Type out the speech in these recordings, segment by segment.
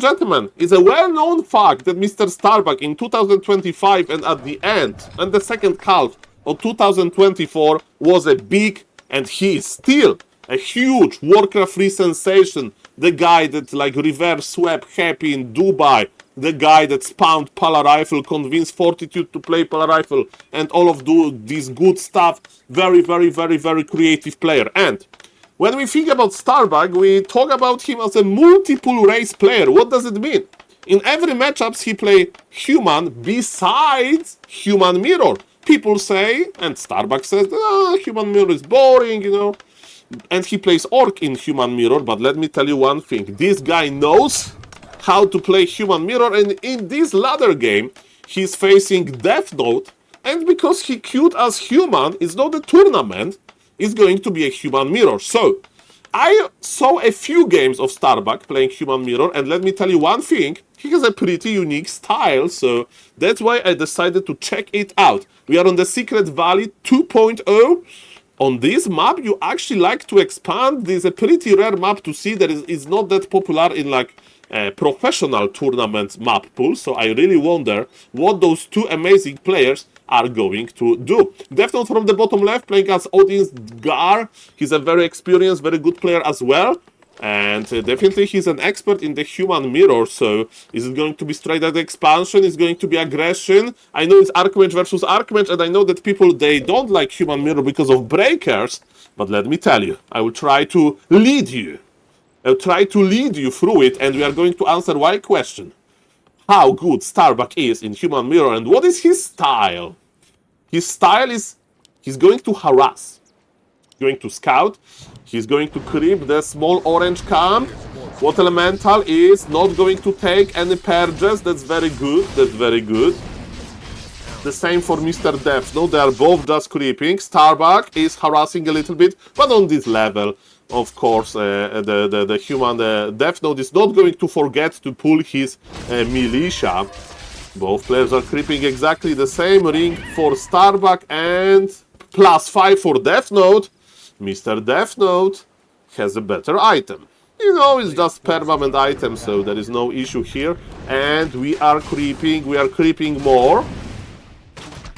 gentlemen, it's a well-known fact that Mr. Starbuck in 2025 and at the end, and the second half of 2024 was a big, and he is still a huge Warcraft 3 sensation. The guy that like reverse swept Happy in Dubai, the guy that spawned Pala Rifle, convinced Fortitude to play Pala Rifle, and all of this good stuff. Very, very, very, very creative player. And when we think about Starbuck, we talk about him as a multiple race player. What does it mean? In every matchups he play human besides human mirror. People say, and Starbuck says, human mirror is boring, you know. And he plays orc in human mirror, but let me tell you one thing. This guy knows how to play human mirror, and in this ladder game, he's facing Death Note, and because he queued as human, it's not a tournament, it's going to be a human mirror. So, I saw a few games of Starbuck playing human mirror, and let me tell you one thing, he has a pretty unique style, so that's why I decided to check it out. We are on the Secret Valley 2.0. On this map, you actually like to expand. This is a pretty rare map to see that is not that popular in like professional tournament map pool. So I really wonder what those two amazing players are going to do. Death Note from the bottom left, playing as Odin's Gar. He's a very experienced, very good player as well. And definitely he's an expert in the human mirror, so is it going to be straight at expansion? Is it going to be aggression? I know it's Archmage versus Archmage, and I know that people, they don't like human mirror because of breakers, but let me tell you, I will try to lead you. I'll try to lead you through it, and we are going to answer one question. How good Starbuck is in human mirror, and what is his style? His style is, he's going to harass. Going to scout, he's going to creep the small orange camp. What elemental is not going to take any purges. That's very good, that's very good. The same for Mr. Death Note, they are both just creeping. Starbuck is harassing a little bit, but on this level, of course, the human Death Note is not going to forget to pull his militia. Both players are creeping exactly the same. Ring for Starbuck and +5 for Death Note. Mr. Death Note has a better item. You know, it's just permanent item, so there is no issue here. And we are creeping more.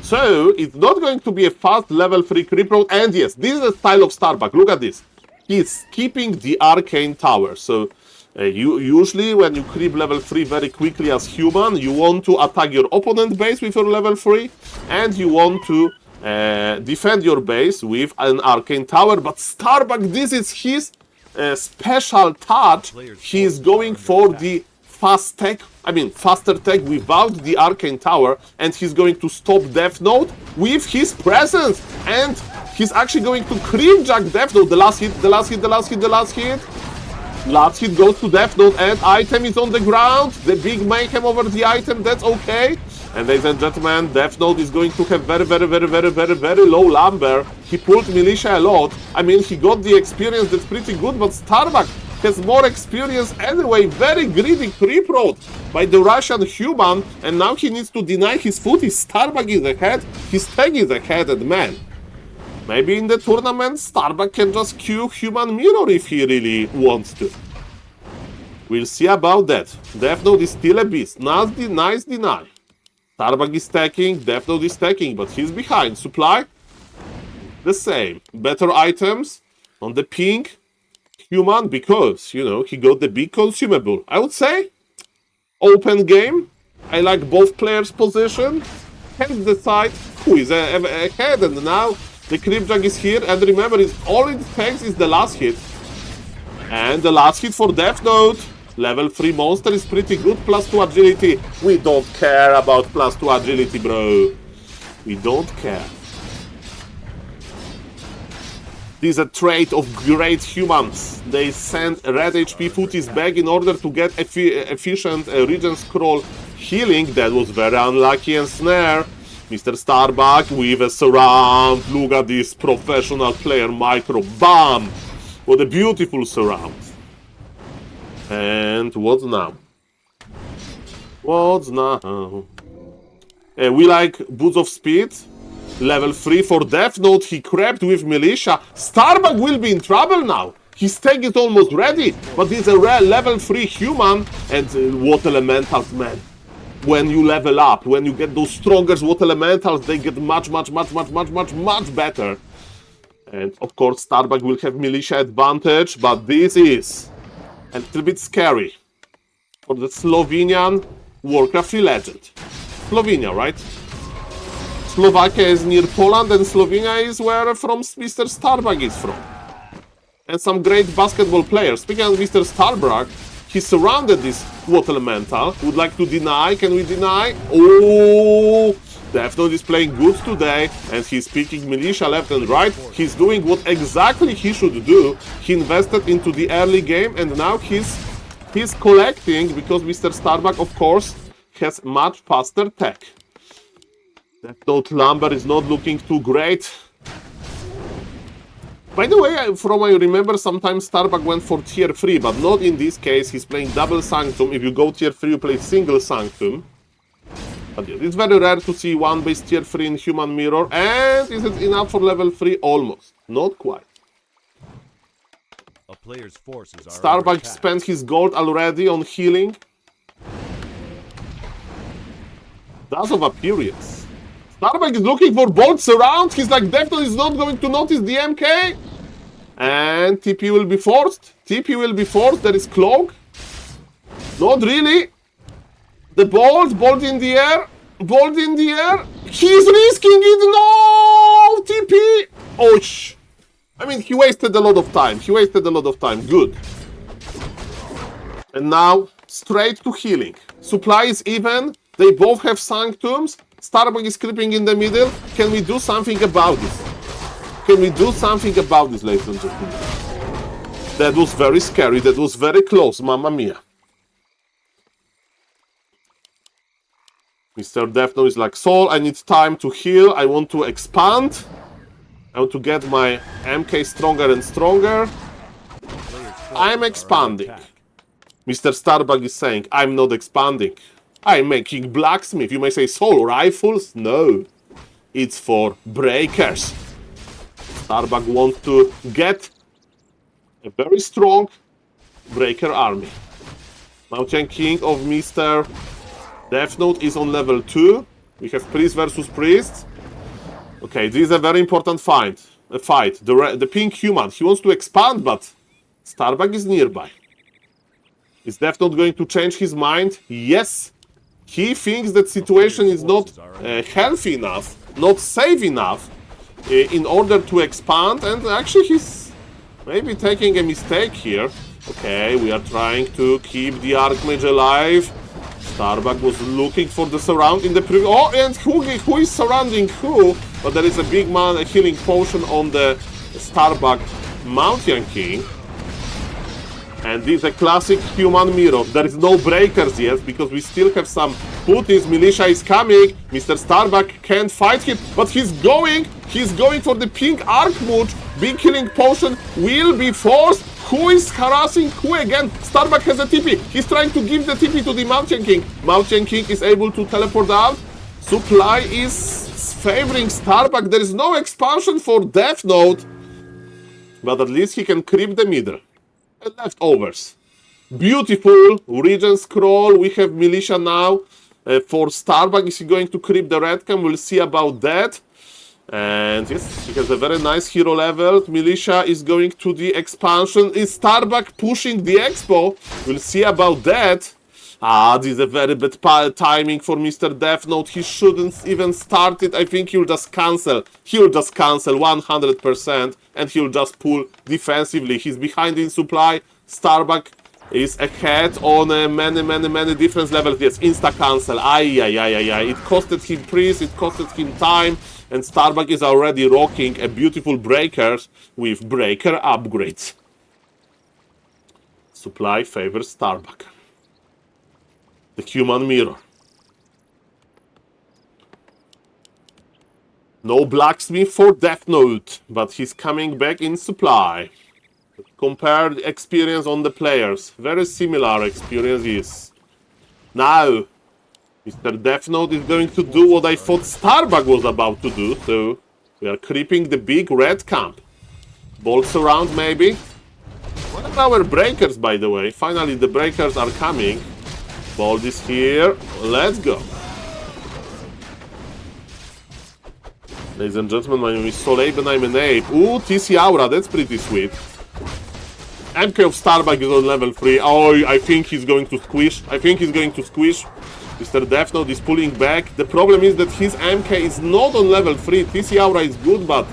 So, it's not going to be a fast level 3 creep road. And yes, this is the style of Starbuck. Look at this. He's keeping the arcane tower. So, usually when you creep level 3 very quickly as human, you want to attack your opponent base with your level 3. And you want to defend your base with an arcane tower, but Starbuck, this is his special touch. He is going for the faster tech without the arcane tower, and he's going to stop Death Note with his presence, and he's actually going to creep jack Death Note. The last hit goes to Death Note, and item is on the ground. The big mayhem over the item, that's okay. And ladies and gentlemen, Death Note is going to have very, very, very, very, very, very low lumber. He pulled militia a lot. I mean, he got the experience, that's pretty good, but Starbuck has more experience anyway. Very greedy creep road by the Russian human, and now he needs to deny his footy. Starbuck is ahead, his tag is ahead, and man, maybe in the tournament, Starbuck can just queue human mirror if he really wants to. We'll see about that. Death Note is still a beast. Nice deny. Starbuck is stacking, Death Note is stacking, but he's behind. Supply, the same. Better items on the pink human because, you know, he got the big consumable. I would say, open game. I like both players' position. Can decide who is ahead, and now the Creepjack is here, and remember, all it takes is the last hit. And the last hit for Death Note. Level 3 monster is pretty good, +2 agility. We don't care about +2 agility, bro. We don't care. This is a trait of great humans. They send red HP footies back in order to get efficient regen scroll healing. That was very unlucky, and snare. Mr. Starbuck with a surround. Look at this professional player micro. Bam! What a beautiful surround. And what's now? What's now? We like Boots of Speed. Level 3 for Death Note. He crept with militia. Starbuck will be in trouble now. His tag is almost ready, but he's a rare level 3 human. And what elementals, man. When you level up, when you get those stronger what elementals, they get much better. And of course, Starbuck will have militia advantage, but this is a little bit scary for the Slovenian Warcraft 3 legend. Slovenia, right? Slovakia is near Poland, and Slovenia is where from Mr. Starbuck is from. And some great basketball players. Speaking of Mr. Starbuck, he surrounded this Water Elemental. Would like to deny. Can we deny? Oh! Death Note is playing good today, and he's picking militia left and right. He's doing what exactly he should do. He invested into the early game, and now he's collecting, because Mr. Starbuck, of course, has much faster tech. Death Note Lumber is not looking too great. By the way, from what I remember, sometimes Starbuck went for tier 3, but not in this case. He's playing double Sanctum. If you go tier 3, you play single Sanctum. But yeah, it's very rare to see one base tier 3 in Human Mirror. And is it enough for level 3? Almost. Not quite. A player's forces are Starbuck spent his gold already on healing. Dash of Appearance. Starbuck is looking for bolts around. He's like, definitely is not going to notice the MK. And TP will be forced. TP will be forced. There is Cloak. Not really. The bolt in the air. Bolt in the air. He's risking it. No! TP. Ouch. I mean, he wasted a lot of time. Good. And now, straight to healing. Supply is even. They both have Sanctums. Starbuck is creeping in the middle. Can we do something about this? Ladies and gentlemen? That was very scary. That was very close. Mamma mia. Mr. Death Note is like, Saul, I need time to heal. I want to expand. I want to get my MK stronger and stronger. I'm expanding. Mr. Starbuck is saying, I'm not expanding. I'm making blacksmith. You may say, Saul, rifles? No. It's for breakers. Starbuck wants to get a very strong breaker army. Mountain King of Mr. Death Note is on level 2. We have priest versus priest. Okay, this is a very important fight. The pink human. He wants to expand, but Starbuck is nearby. Is Death Note going to change his mind? Yes. He thinks that situation is not healthy enough, not safe enough in order to expand, and actually he's maybe taking a mistake here. Okay, we are trying to keep the Archmage alive. Starbuck was looking for the surround in the previous... Oh, and who is surrounding who? But there is a big man, a healing potion on the Starbuck Mountain King. And this is a classic human mirror. There is no breakers yet, because we still have some Putin's militia is coming. Mr. Starbuck can't fight him, but he's going for the pink Archmage. Big healing potion will be forced. Who is harassing who again? Starbuck has a TP. He's trying to give the TP to the Mountain King. Mountain King is able to teleport out. Supply is favoring Starbuck. There is no expansion for Death Note, but at least he can creep the middle. And leftovers. Beautiful region scroll. We have militia now for Starbuck. Is he going to creep the red cam? We'll see about that. And yes, he has a very nice hero level. Militia is going to the expansion. Is Starbuck pushing the expo? We'll see about that. This is a very bad timing for Mr. Death Note. He shouldn't even start it. I think he'll just cancel. 100%. And he'll just pull defensively. He's behind in supply. Starbuck is ahead on many different levels. Yes, insta-cancel. It costed him priest. It costed him time. And Starbuck is already rocking a beautiful breakers with breaker upgrades. Supply favors Starbuck. The human mirror. No blacksmith for Death Note, but he's coming back in supply. Compare the experience on the players. Very similar experiences. Now, Mr. Death Note is going to do what I thought Starbuck was about to do. So, we are creeping the big red camp. Bolts around, maybe. Our breakers, by the way. Finally, the breakers are coming. Bolt is here. Let's go. Ladies and gentlemen, my name is SaulApeMan, I'm an ape. Ooh, TC Aura, that's pretty sweet. MK of Starbuck is on level 3. Oh, I think he's going to squish. Mr. Death Note is pulling back. The problem is that his MK is not on level 3. TC Aura is good, but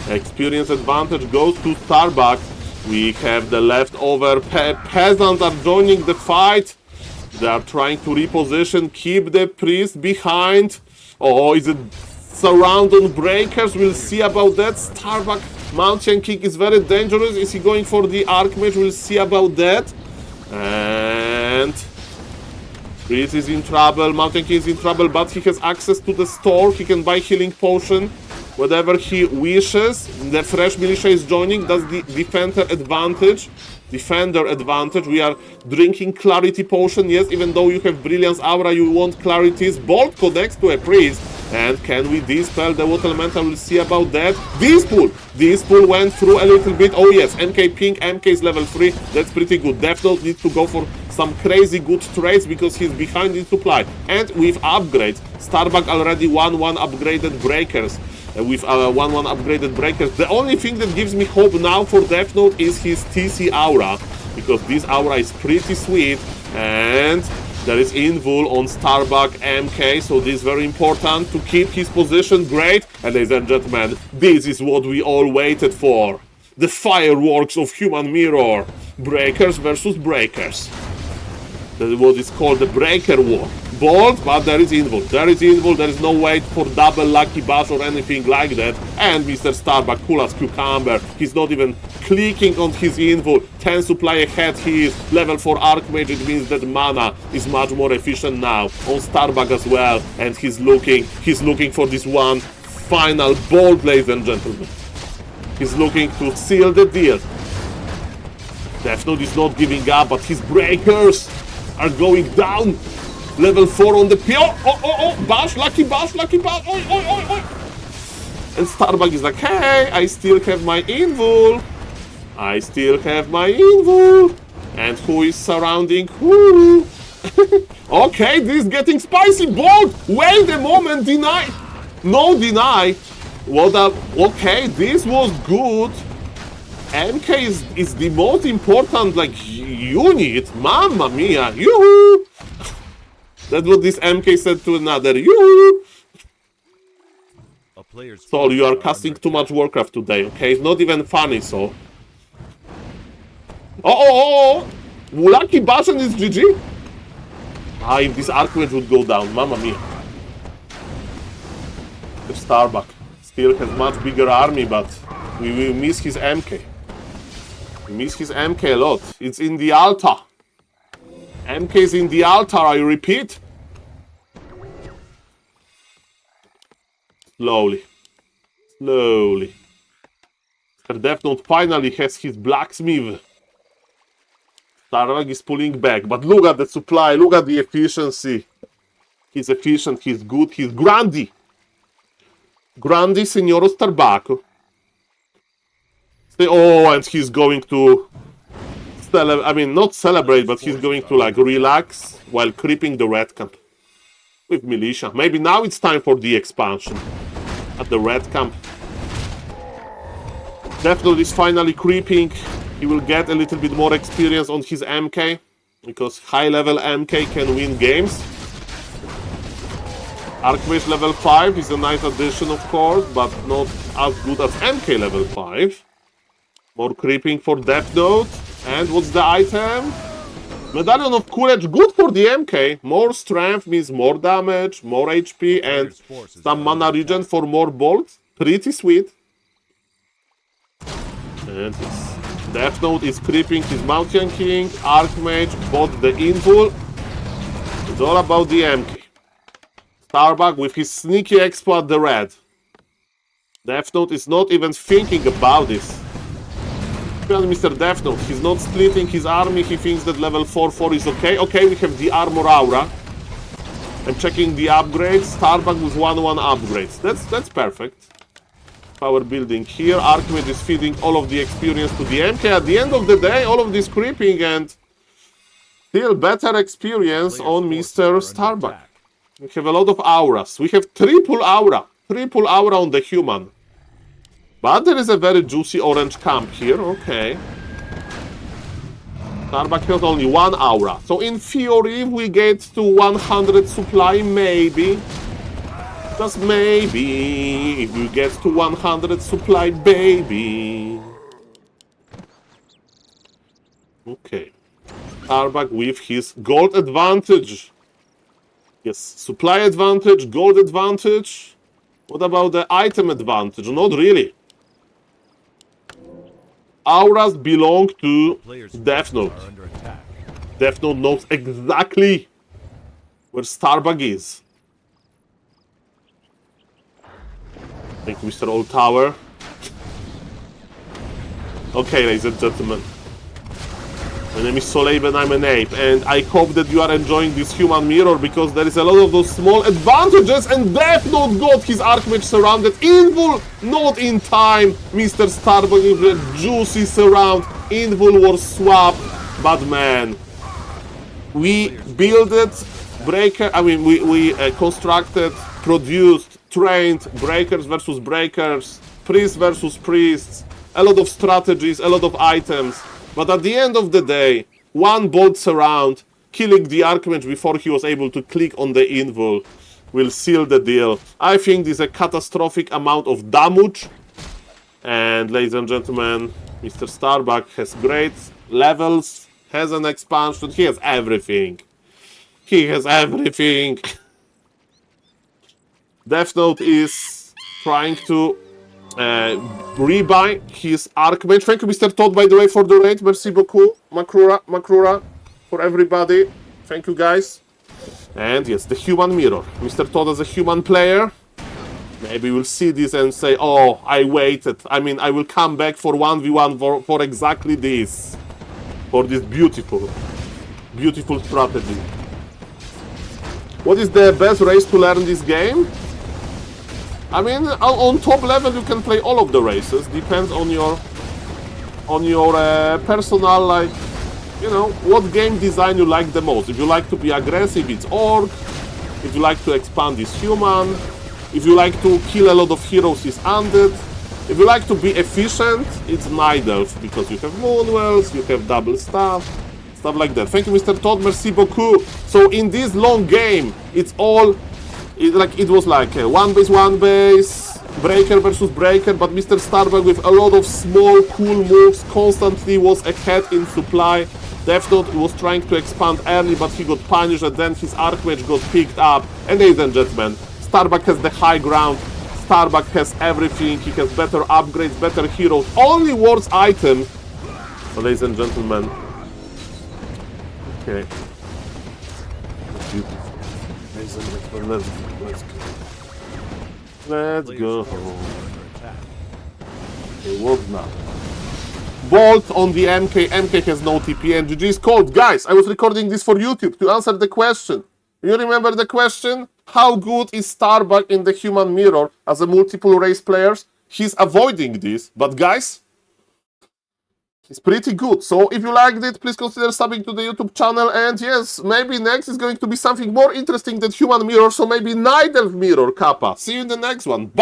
experience advantage goes to Starbuck. We have the leftover peasants are joining the fight. They are trying to reposition, keep the priest behind. Oh, is it surround on breakers? We'll see about that. Starbuck Mountain Kick is very dangerous. Is he going for the Archmage? We'll see about that. And Priest is in trouble. Mountain King is in trouble, but he has access to the store. He can buy healing potion, whatever he wishes. The fresh militia is joining. That's the defender advantage. We are drinking clarity potion. Yes, even though you have brilliance aura, you want clarities. Bolt connects to a priest. And can we dispel the water elemental? We'll see about that. This pool went through a little bit. Oh yes, MK ping, MK is level 3. That's pretty good. Death Note needs to go for some crazy good trades because he's behind in supply. And with upgrades, Starbuck already 1-1 upgraded breakers. With 1-1 upgraded breakers. The only thing that gives me hope now for Death Note is his TC Aura. Because this aura is pretty sweet. And there is Invul on Starbuck MK, so this is very important to keep his position. Great. And ladies and gentlemen, this is what we all waited for. The fireworks of Human Mirror. Breakers versus breakers. That is what is called the Breaker War. Bolt, but there is Invul. There is no wait for double Lucky Bash or anything like that. And Mr. Starbuck, cool as cucumber. He's not even clicking on his Invul. 10 supply ahead he is. Level 4 Archmage, it means that mana is much more efficient now. On Starbuck as well. And he's looking for this one final Bolt, ladies and gentlemen. He's looking to seal the deal. Death Note is not giving up, but his breakers are going down. Level 4 on the P. Oh, bash, lucky bash. Oi. And Starbuck is like, hey, I still have my Invul. And who is surrounding who? Okay, this is getting spicy. Bolt, wait a moment, deny. No, deny. Okay, this was good. MK is the most important, like, unit. Mamma mia, yoo-hoo! That's what this MK said to another, yoo-hoo! Saul, you are casting too much Warcraft today, okay? It's not even funny, Saul. Oh! Lucky Bashan is GG? Ah, if this Archmage would go down, mamma mia. The Starbuck still has much bigger army, but we will miss his MK. We miss his MK a lot. It's in the altar. MK is in the altar, I repeat. Slowly. Her Death Note finally has his blacksmith. Starbuck is pulling back, but look at the supply, look at the efficiency. He's efficient, he's good, he's grandi. Grandi, Signoro Starbuck. Oh, and he's going to not celebrate, but he's going to like relax while creeping the red camp with militia. Maybe now it's time for the expansion at the red camp. Death Note is finally creeping. He will get a little bit more experience on his MK because high level MK can win games. Archmage level 5 is a nice addition, of course, but not as good as MK level 5. More creeping for Death Note. And what's the item? Medallion of Courage, good for the MK. More strength means more damage, more HP, and some mana regen for more bolts. Pretty sweet. And his Death Note is creeping his Mountain King. Archmage bought the Invul. It's all about the MK. Starbuck with his sneaky expo at the red. Death Note is not even thinking about this. Mr. Death Note, he's not splitting his army, he thinks that level 4 is okay. Okay, we have the armor aura. I'm checking the upgrades. Starbuck with 1-1 upgrades. That's perfect. power building here. Archimate is feeding all of the experience to the MK. At the end of the day, all of this creeping and still better experience on Mr. Starbuck. We have a lot of auras. We have triple aura on the human. But there is a very juicy orange camp here. Okay. Starbuck has only one aura. So in theory, if we get to 100 supply, maybe. Just maybe. If we get to 100 supply, baby. Okay. Starbuck with his gold advantage. Yes, supply advantage, gold advantage. What about the item advantage? Not really. Auras belong to Death Note. Death Note knows exactly where Starbuck is. Thank you, Mr. Old Tower. Okay, ladies and gentlemen. My name is SaulApeMan, I'm an ape, and I hope that you are enjoying this human mirror because there is a lot of those small advantages, and Death Note got his Archmage surrounded. Invul not in time. Mr. Starbuck with the juicy surround. Invul was swapped, but man, we builded breaker. I mean, we constructed, produced, trained breakers versus breakers, priests versus priests. A lot of strategies, a lot of items. But at the end of the day, one bolt surround, killing the Archmage before he was able to click on the Invul, will seal the deal. I think this is a catastrophic amount of damage. And ladies and gentlemen, Mr. Starbuck has great levels, has an expansion, he has everything. He has everything. Death Note is trying to rebuy his Archmage. Thank you, Mr. Todd, by the way, for the raid. Merci beaucoup. Makrura, for everybody. Thank you, guys. And yes, the human mirror. Mr. Todd as a human player. Maybe we'll see this and say, oh, I waited. I mean, I will come back for 1v1 for exactly this. For this beautiful, beautiful strategy. What is the best race to learn this game? I mean, on top level you can play all of the races. Depends on your personal, like, you know, what game design you like the most. If you like to be aggressive, it's Orc. If you like to expand, it's Human. If you like to kill a lot of heroes, it's Undead. If you like to be efficient, it's Night Elf, because you have Moonwells, you have double stuff like that. Thank you, Mr. Todd. Merci beaucoup. So in this long game, it's all. It was like a one base, breaker versus breaker, but Mr. Starbuck with a lot of small, cool moves constantly was ahead in supply. Death Note was trying to expand early, but he got punished, and then his Archmage got picked up. And ladies and gentlemen, Starbuck has the high ground. Starbuck has everything. He has better upgrades, better heroes, only worse items. So, ladies and gentlemen, okay. Beautiful. Ladies and gentlemen, let's go. Let's go. Okay, what now? Bolt on the MK. MK has no TP and GG is cold. Guys, I was recording this for YouTube to answer the question. You remember the question? How good is Starbuck in the human mirror as a multiple race player? He's avoiding this, but guys, he's pretty good. So if you liked it, please consider subbing to the YouTube channel. And yes, maybe next is going to be something more interesting than human mirror. So maybe Night Elf mirror, Kappa. See you in the next one. Bye.